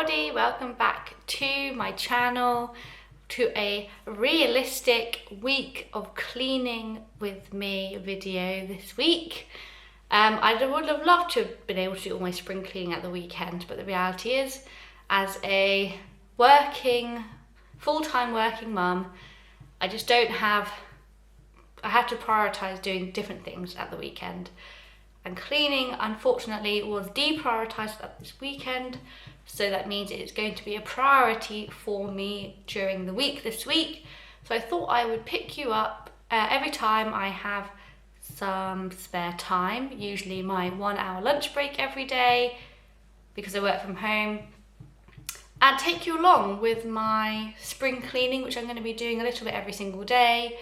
everybody, welcome back to my channel, to a realistic week of cleaning with me video this week. I would have loved to have been able to do all my spring cleaning at the weekend, but the reality is, as a full-time working mum, I have to prioritise doing different things at the weekend. And cleaning, unfortunately, was deprioritised at this weekend, so that means it's going to be a priority for me during the week this week. So I thought I would pick you up every time I have some spare time, usually my 1 hour lunch break every day because I work from home, and take you along with my spring cleaning, which I'm going to be doing a little bit every single day,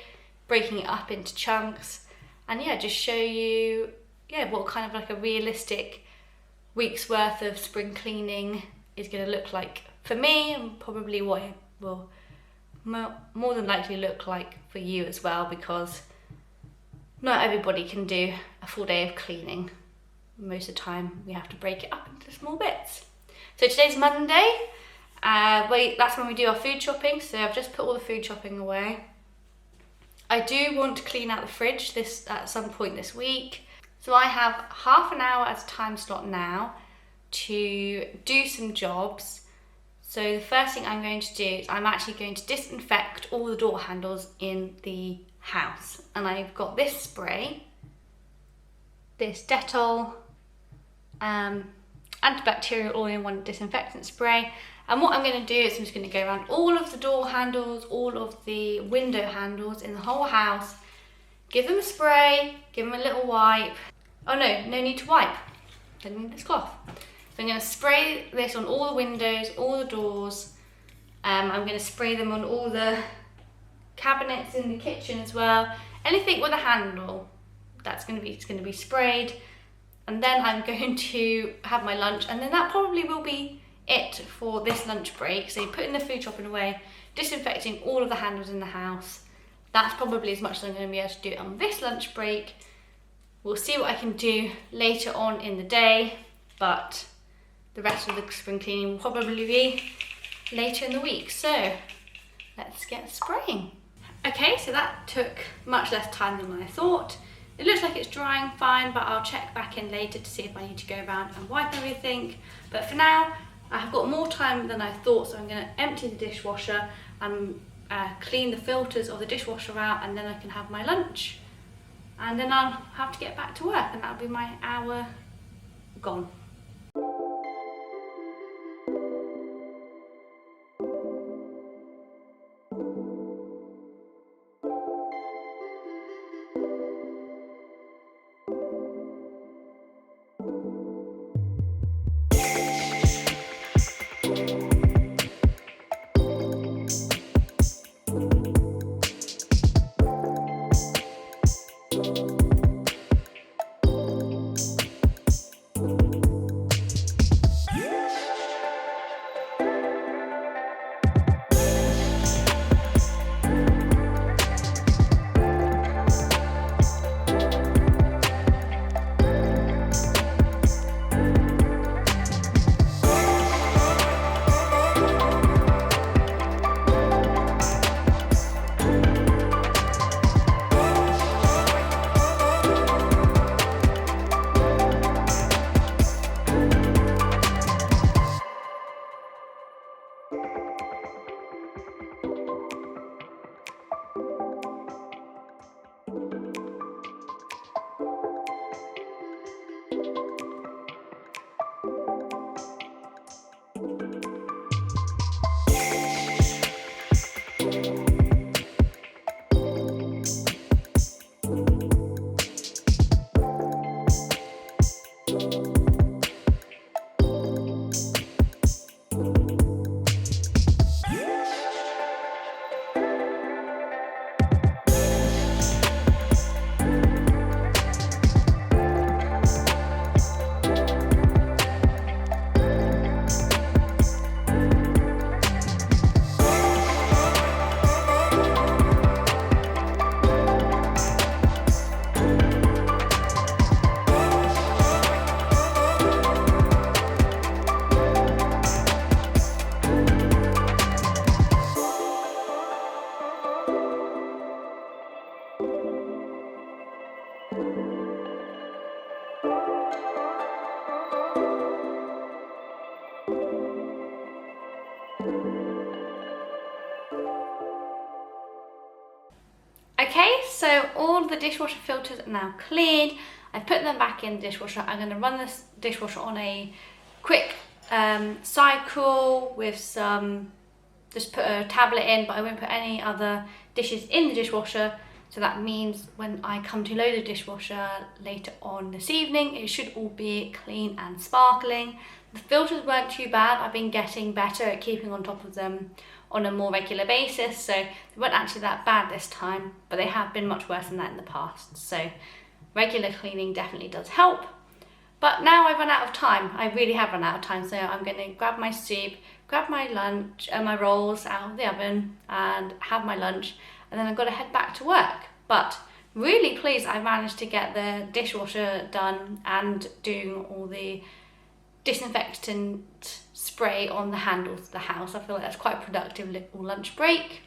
breaking it up into chunks, and just show you what kind of like a realistic week's worth of spring cleaning is going to look like for me, and probably what it will more than likely look like for you as well, because not everybody can do a full day of cleaning. Most of the time we have to break it up into small bits. So today's Monday, that's when we do our food shopping, so I've just put all the food shopping away. I do want to clean out the fridge at some point this week. So I have half an hour as a time slot now to do some jobs. So the first thing I'm going to do is I'm actually going to disinfect all the door handles in the house. And I've got this spray, this Dettol antibacterial all-in-one disinfectant spray. And what I'm going to do is I'm just going to go around all of the door handles, all of the window handles in the whole house, give them a spray, give them a little wipe. Oh no need to wipe. Don't need this cloth. So I'm going to spray this on all the windows, all the doors. I'm going to spray them on all the cabinets in the kitchen as well. Anything with a handle, it's going to be sprayed. And then I'm going to have my lunch, and then that probably will be it for this lunch break. So you're putting the food shopping away, disinfecting all of the handles in the house. That's probably as much as I'm going to be able to do on this lunch break. We'll see what I can do later on in the day, but the rest of the spring cleaning will probably be later in the week. So let's get spraying. Okay, so that took much less time than I thought. It looks like it's drying fine, but I'll check back in later to see if I need to go around and wipe everything. But for now, I have got more time than I thought, so I'm going to empty the dishwasher and clean the filters of the dishwasher out, and then I can have my lunch. And then I'll have to get back to work, and that'll be my hour gone. Okay, so all the dishwasher filters are now cleaned. I put them back in the dishwasher. I'm going to run this dishwasher on a quick cycle with some, just put a tablet in, but I won't put any other dishes in the dishwasher. So that means when I come to load the dishwasher later on this evening, it should all be clean and sparkling. The filters weren't too bad. I've been getting better at keeping on top of them on a more regular basis, so they weren't actually that bad this time, but they have been much worse than that in the past. So regular cleaning definitely does help. But now I've run out of time. I really have run out of time, so I'm going to grab my soup, grab my lunch and my rolls out of the oven and have my lunch, and then I've got to head back to work. But really pleased I managed to get the dishwasher done and doing all the disinfectant spray on the handles of the house. I feel like that's quite a productive little lunch break,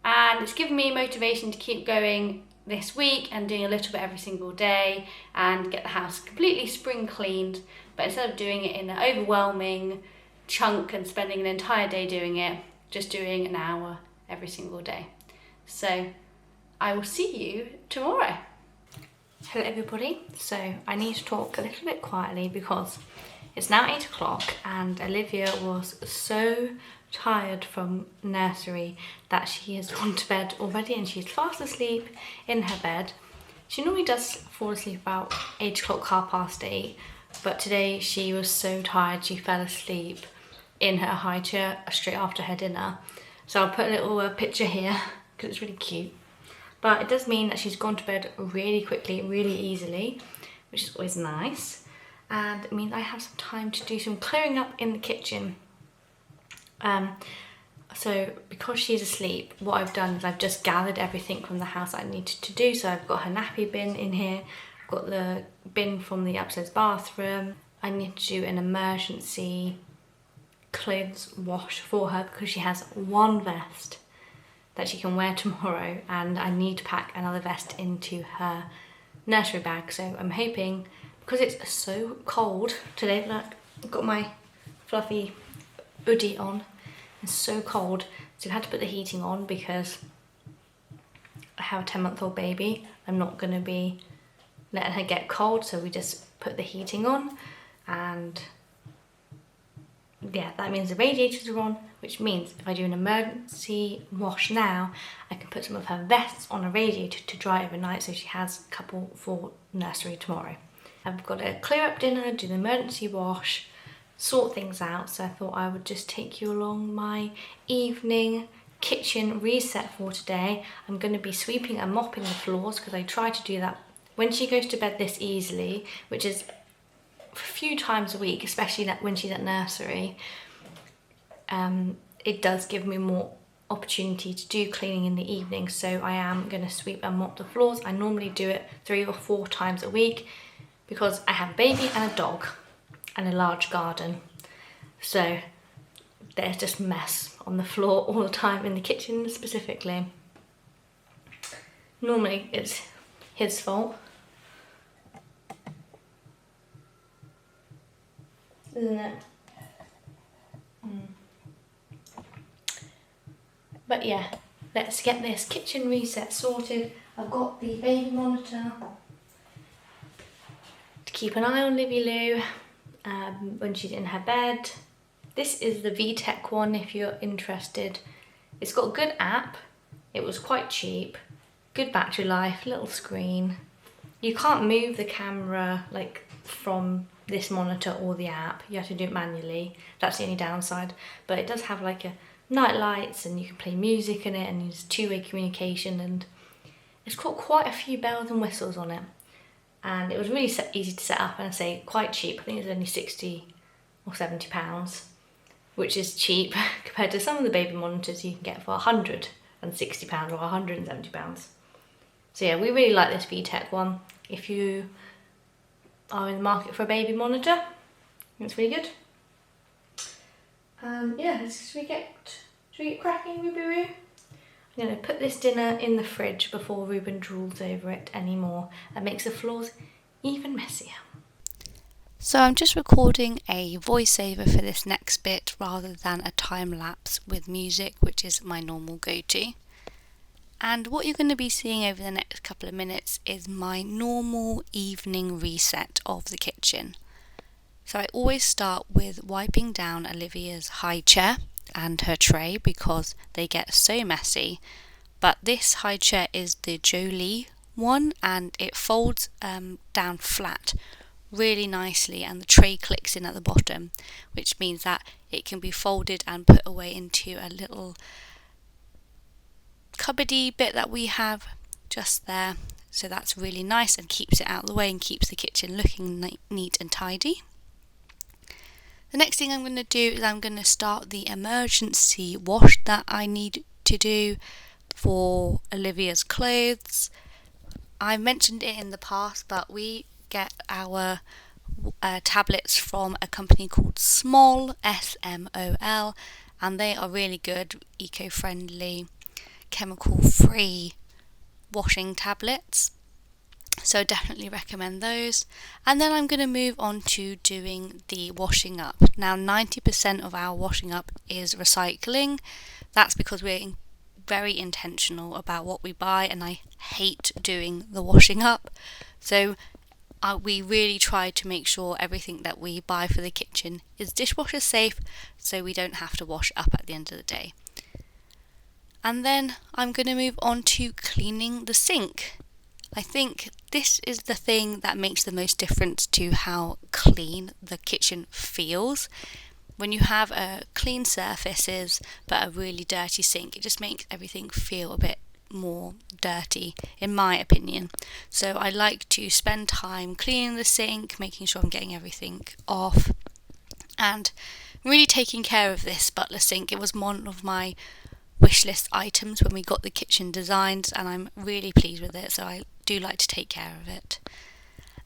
and it's given me motivation to keep going this week and doing a little bit every single day and get the house completely spring cleaned. But instead of doing it in an overwhelming chunk and spending an entire day doing it, just doing an hour every single day. So I will see you tomorrow. Hello everybody. So I need to talk a little bit quietly because it's now 8 o'clock and Olivia was so tired from nursery that she has gone to bed already and she's fast asleep in her bed. She normally does fall asleep about 8 o'clock, 8:30, but today she was so tired she fell asleep in her high chair straight after her dinner. So I'll put a little picture here because it's really cute. But it does mean that she's gone to bed really quickly, really easily, which is always nice. And it means I have some time to do some clearing up in the kitchen. So because she's asleep, what I've done is I've just gathered everything from the house I needed to do. So I've got her nappy bin in here, I've got the bin from the upstairs bathroom. I need to do an emergency clothes wash for her because she has one vest that she can wear tomorrow, and I need to pack another vest into her nursery bag. So I'm hoping, because it's so cold today, look, I've got my fluffy hoodie on, it's so cold, so I've had to put the heating on because I have a 10-month-old baby. I'm not going to be letting her get cold, so we just put the heating on, and yeah, that means the radiators are on, which means if I do an emergency wash now, I can put some of her vests on a radiator to dry overnight, so she has a couple for nursery tomorrow. I've got to clear up dinner, do the emergency wash, sort things out, so I thought I would just take you along my evening kitchen reset for today. I'm going to be sweeping and mopping the floors because I try to do that when she goes to bed this easily, which is a few times a week, especially when she's at nursery. It does give me more opportunity to do cleaning in the evening, so I am going to sweep and mop the floors. I normally do it 3 or 4 times a week because I have a baby and a dog and a large garden, so there's just mess on the floor all the time, in the kitchen specifically. Normally it's his fault, isn't it? But yeah, let's get this kitchen reset sorted. I've got the baby monitor to keep an eye on Livy Lou when she's in her bed. This is the VTech one if you're interested. It's got a good app, it was quite cheap, good battery life, little screen. You can't move the camera like from this monitor or the app, you have to do it manually. That's the only downside, but it does have like a night lights and you can play music in it and use two-way communication, and it's got quite a few bells and whistles on it, and it was really easy to set up, and I say quite cheap. I think it's only 60 or 70 pounds, which is cheap compared to some of the baby monitors you can get for 160 pounds or 170 pounds. So yeah, we really like this VTech one. If you are in the market for a baby monitor, it's really good. Yeah, should we get cracking, Ruby Roo? I'm going to put this dinner in the fridge before Ruben drools over it anymore. That makes the floors even messier. So I'm just recording a voiceover for this next bit rather than a time lapse with music, which is my normal go-to. And what you're going to be seeing over the next couple of minutes is my normal evening reset of the kitchen. So I always start with wiping down Olivia's high chair and her tray because they get so messy. But this high chair is the Jolie one, and it folds down flat really nicely, and the tray clicks in at the bottom, which means that it can be folded and put away into a little cupboardy bit that we have just there. So that's really nice and keeps it out of the way and keeps the kitchen looking neat and tidy. The next thing I'm going to do is I'm going to start the emergency wash that I need to do for Olivia's clothes. I mentioned it in the past, but we get our tablets from a company called Smol, S-M-O-L, and they are really good, eco-friendly, chemical-free washing tablets. So definitely recommend those. And then I'm going to move on to doing the washing up. Now 90% of our washing up is recycling. That's because we're very intentional about what we buy, and I hate doing the washing up. So we really try to make sure everything that we buy for the kitchen is dishwasher safe, so we don't have to wash up at the end of the day. And then I'm going to move on to cleaning the sink. I think this is the thing that makes the most difference to how clean the kitchen feels. When you have clean surfaces but a really dirty sink, it just makes everything feel a bit more dirty, in my opinion. So I like to spend time cleaning the sink, making sure I'm getting everything off, and really taking care of this butler sink. It was one of my wish list items when we got the kitchen designed, and I'm really pleased with it, so I do like to take care of it.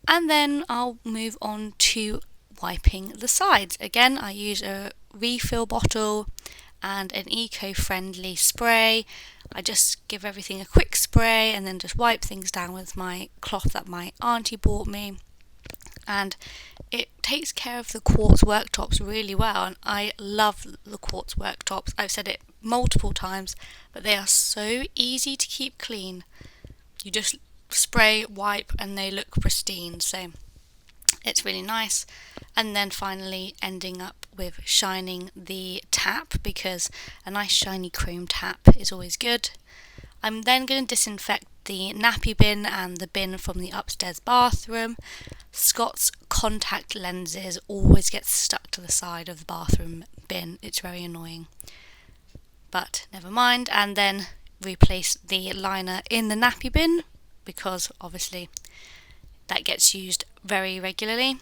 And then I'll move on to wiping the sides. Again, I use a refill bottle and an eco-friendly spray. I just give everything a quick spray and then just wipe things down with my cloth that my auntie bought me. And it takes care of the quartz worktops really well, and I love the quartz worktops. I've said it multiple times, but they are so easy to keep clean. You just spray, wipe, and they look pristine, so it's really nice. And then finally ending up with shining the tap, because a nice shiny chrome tap is always good. I'm then going to disinfect the nappy bin and the bin from the upstairs bathroom. Scott's contact lenses always get stuck to the side of the bathroom bin. It's very annoying, but never mind. And then replace the liner in the nappy bin, because obviously that gets used very regularly.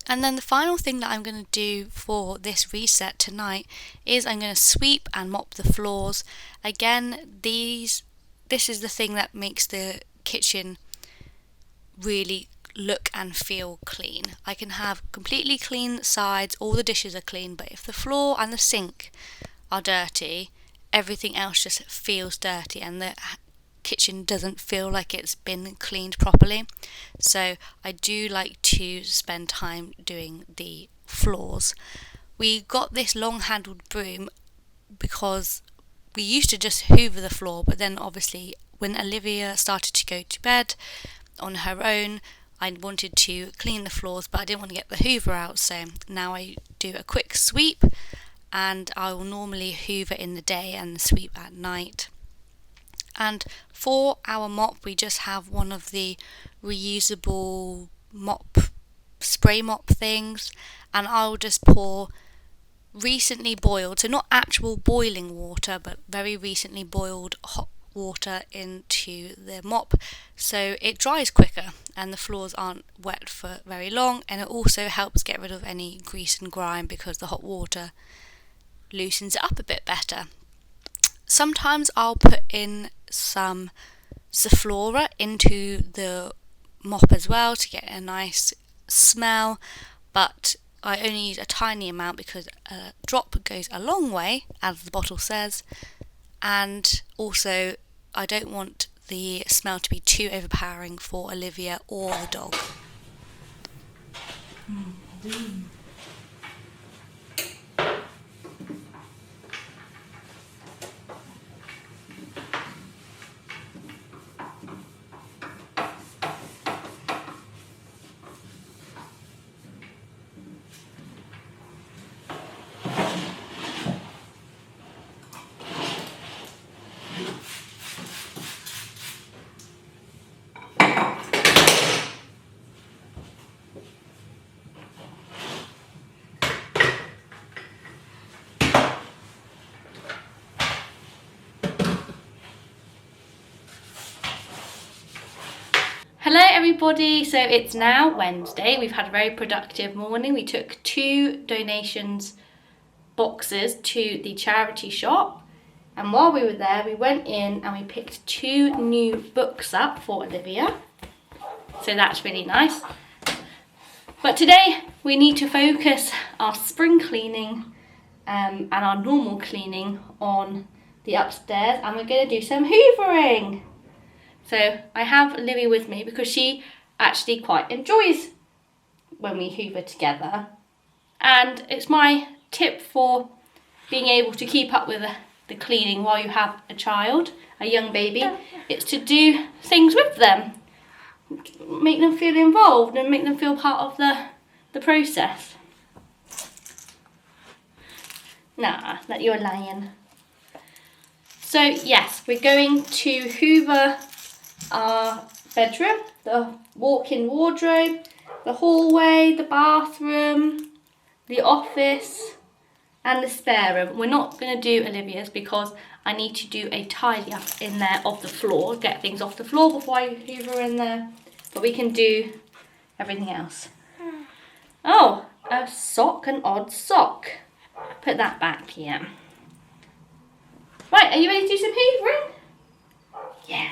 And then the final thing that I'm going to do for this reset tonight is I'm going to sweep and mop the floors. Again, this is the thing that makes the kitchen really look and feel clean. I can have completely clean sides, all the dishes are clean, but if the floor and the sink are dirty, everything else just feels dirty, and the kitchen doesn't feel like it's been cleaned properly. So I do like to spend time doing the floors. We got this long-handled broom because we used to just hoover the floor, but then obviously when Olivia started to go to bed on her own, I wanted to clean the floors, but I didn't want to get the hoover out, so now I do a quick sweep, and I will normally hoover in the day and sweep at night. And for our mop, we just have one of the reusable spray mop things, and I'll just pour recently boiled, so not actual boiling water, but very recently boiled hot water into the mop, so it dries quicker and the floors aren't wet for very long, and it also helps get rid of any grease and grime because the hot water loosens it up a bit better. Sometimes I'll put in some Zaflora into the mop as well to get a nice smell, but I only use a tiny amount because a drop goes a long way, as the bottle says, and also I don't want the smell to be too overpowering for Olivia or the dog. everybody. So it's now Wednesday. We've had a very productive morning. We took 2 donations boxes to the charity shop, and while we were there we went in and we picked 2 new books up for Olivia. So that's really nice. But today we need to focus our spring cleaning and our normal cleaning on the upstairs, and we're going to do some hoovering. So I have Olivia with me because she actually quite enjoys when we hoover together, and it's my tip for being able to keep up with the cleaning while you have a child, a young baby. It's to do things with them, make them feel involved and make them feel part of the process. Nah, that you're lying. So yes, we're going to hoover our bedroom, the walk-in wardrobe, the hallway, the bathroom, the office and the spare room. We're not going to do Olivia's because I need to do a tidy up in there of the floor, get things off the floor before I hoover in there. But we can do everything else. Oh, a sock, an odd sock. Put that back here. Right, are you ready to do some hoovering? Yeah.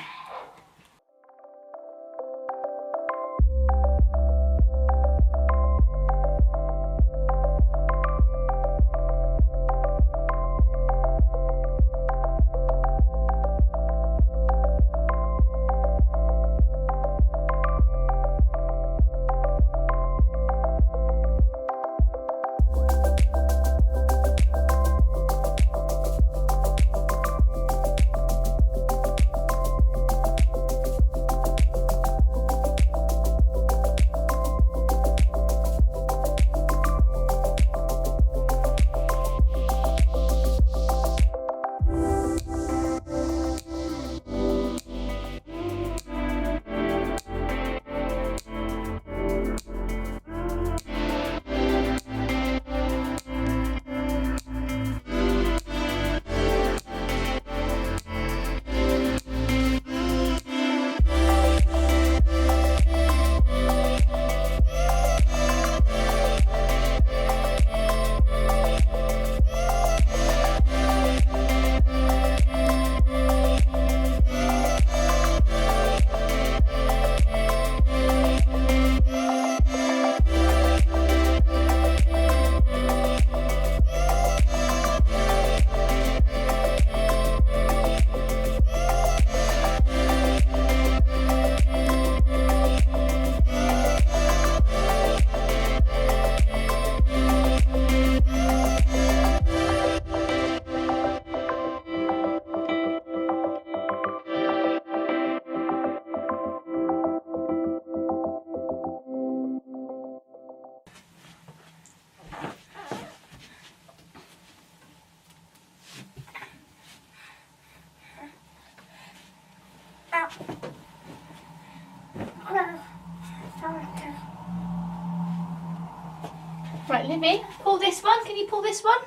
Right, Libby, pull this one. Can you pull this one?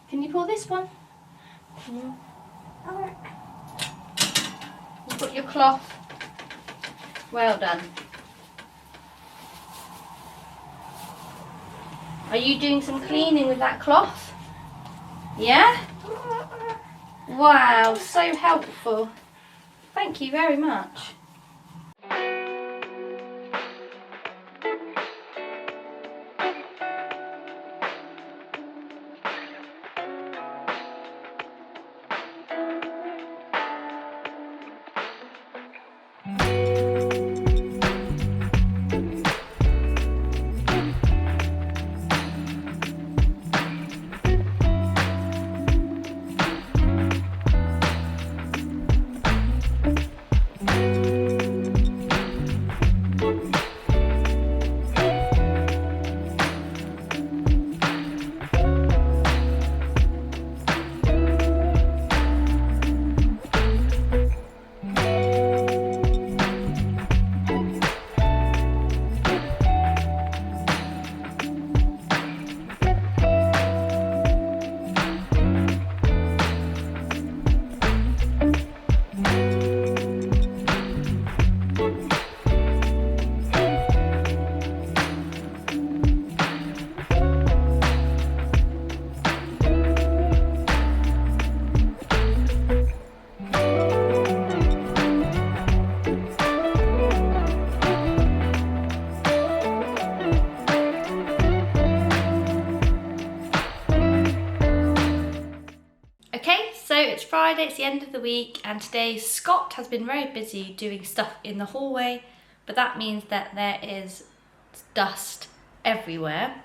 Can you pull this one? You put your cloth. Well done. Are you doing some cleaning with that cloth? Yeah? Wow, so helpful. Thank you very much. Friday, it's the end of the week, and today Scott has been very busy doing stuff in the hallway, but that means that there is dust everywhere.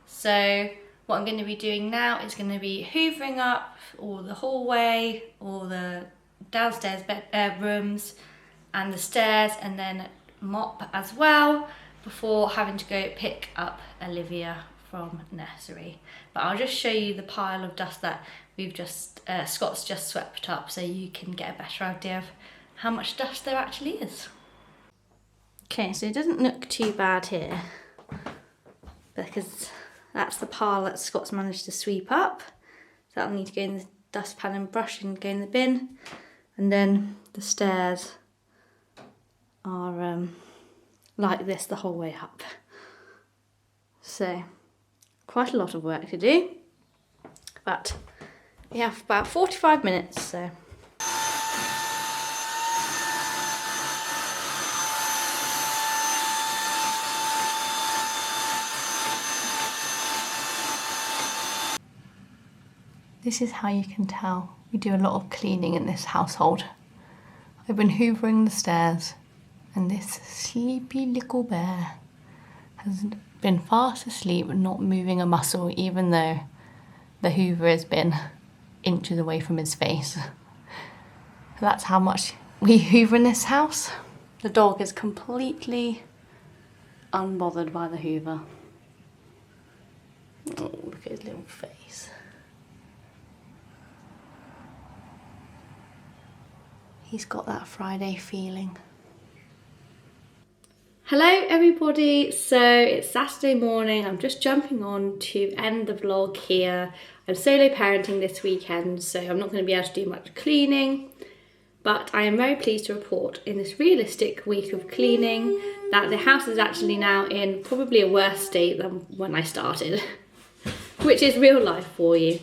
So what I'm going to be doing now is going to be hoovering up all the hallway, all the downstairs rooms and the stairs, and then mop as well before having to go pick up Olivia from nursery. But I'll just show you the pile of dust that we've just Scott's just swept up, so you can get a better idea of how much dust there actually is. Okay, so it doesn't look too bad here because that's the pile that Scott's managed to sweep up. So that'll need to go in the dustpan and brush and go in the bin. And then the stairs are like this the whole way up. So quite a lot of work to do, but we have about 45 minutes, so. This is how you can tell we do a lot of cleaning in this household. I've been hoovering the stairs, and this sleepy little bear has been fast asleep, not moving a muscle, even though the hoover has been inches away from his face. That's how much we hoover in this house. The dog is completely unbothered by the hoover. Oh, look at his little face. He's got that Friday feeling. Hello everybody, so it's Saturday morning. I'm just jumping on to end the vlog here. I'm solo parenting this weekend, so I'm not going to be able to do much cleaning, but I am very pleased to report in this realistic week of cleaning that the house is actually now in probably a worse state than when I started, which is real life for you.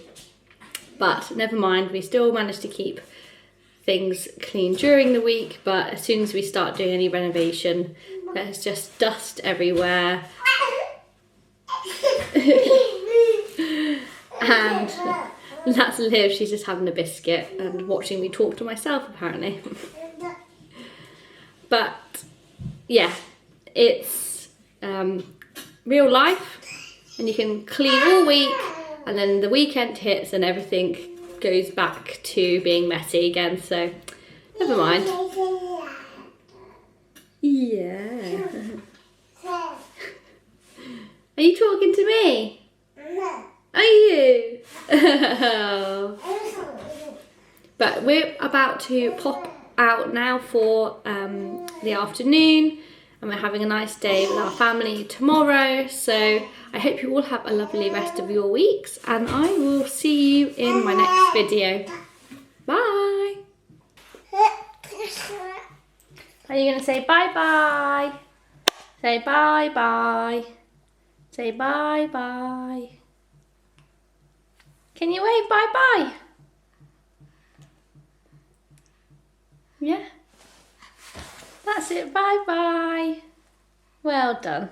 But never mind, we still managed to keep things clean during the week, but as soon as we start doing any renovation, there's just dust everywhere. And that's Liv, she's just having a biscuit and watching me talk to myself apparently. But yeah, it's real life, and you can clean all week, and then the weekend hits and everything goes back to being messy again, so never mind. Yeah. Are you talking to me? Are you? But we're about to pop out now for the afternoon, and we're having a nice day with our family tomorrow, so I hope you all have a lovely rest of your weeks, and I will see you in my next video. Bye! Are you going to say bye-bye? Say bye-bye. Say bye-bye. Can you wave bye-bye? Yeah? That's it, bye-bye. Well done.